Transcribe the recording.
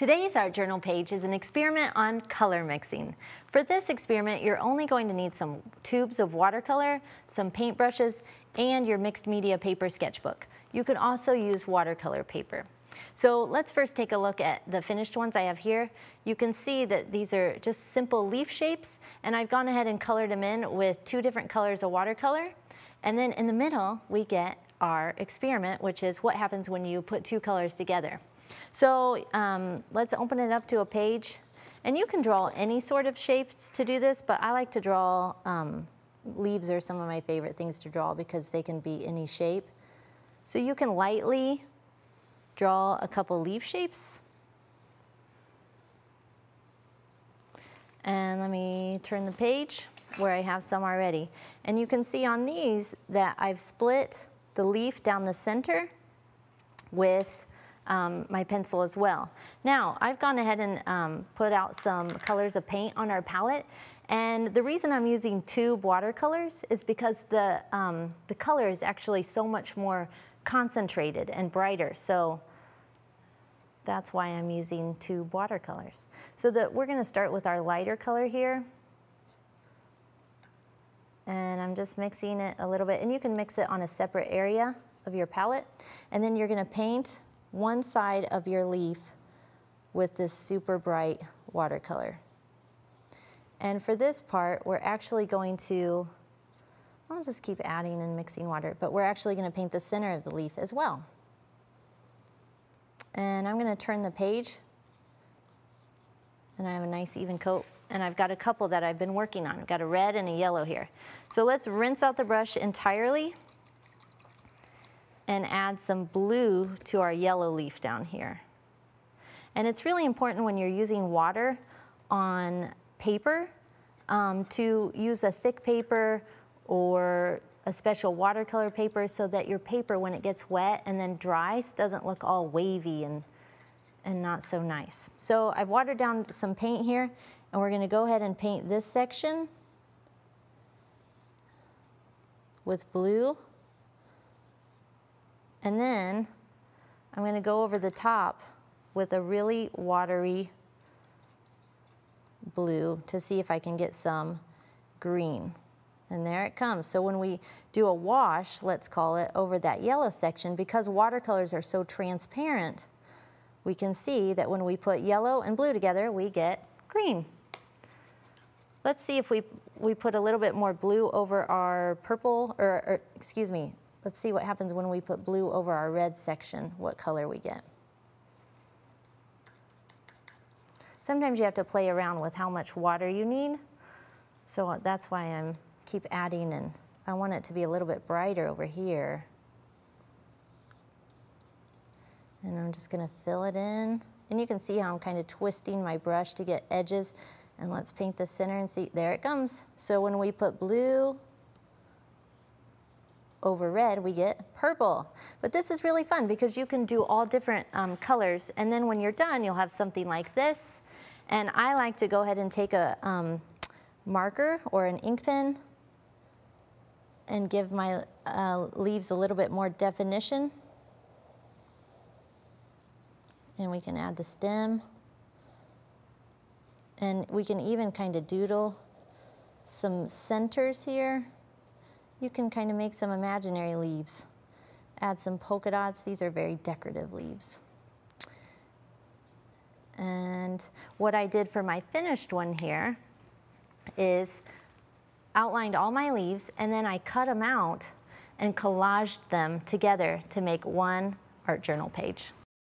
Today's art journal page is an experiment on color mixing. For this experiment, you're only going to need some tubes of watercolor, some paintbrushes, and your mixed media paper sketchbook. You could also use watercolor paper. So let's first take a look at the finished ones I have here. You can see that these are just simple leaf shapes, and I've gone ahead and colored them in with 2 different colors of watercolor. And then in the middle, we get our experiment, which is what happens when you put 2 colors together. So let's open it up to a page, and you can draw any sort of shapes to do this, but I like to draw, leaves are some of my favorite things to draw because they can be any shape. So you can lightly draw a couple leaf shapes. And let me turn the page where I have some already. And you can see on these that I've split the leaf down the center with my pencil as well. Now, I've gone ahead and put out some colors of paint on our palette, and the reason I'm using tube watercolors is because the color is actually so much more concentrated and brighter, so that's why I'm using tube watercolors. So we're going to start with our lighter color here, and I'm just mixing it a little bit, and you can mix it on a separate area of your palette, and then you're going to paint one side of your leaf with this super bright watercolor. And for this part, we're actually going to, I'll just keep adding and mixing water, but we're actually going to paint the center of the leaf as well. And I'm going to turn the page, and I have a nice even coat, and I've got a couple that I've been working on. I've got a red and a yellow here. So let's rinse out the brush entirely and add some blue to our yellow leaf down here. And it's really important when you're using water on paper to use a thick paper or a special watercolor paper so that your paper, when it gets wet and then dries, doesn't look all wavy and not so nice. So I've watered down some paint here, and we're going to go ahead and paint this section with blue. And then I'm going to go over the top with a really watery blue to see if I can get some green. And there it comes. So when we do a wash, let's call it, over that yellow section, because watercolors are so transparent, we can see that when we put yellow and blue together, we get green. Let's see if we put a little bit more blue over our purple, or excuse me, let's see what happens when we put blue over our red section, what color we get. Sometimes you have to play around with how much water you need, so that's why I'm keep adding, and I want it to be a little bit brighter over here. And I'm just going to fill it in, and you can see how I'm kind of twisting my brush to get edges, and let's paint the center and see, there it comes. So when we put blue over red, we get purple. But this is really fun because you can do all different colors, and then when you're done, you'll have something like this. And I like to go ahead and take a marker or an ink pen and give my leaves a little bit more definition. And we can add the stem. And we can even kind of doodle some centers here. You can kind of make some imaginary leaves. Add some polka dots. These are very decorative leaves. And what I did for my finished one here is outlined all my leaves, and then I cut them out and collaged them together to make one art journal page.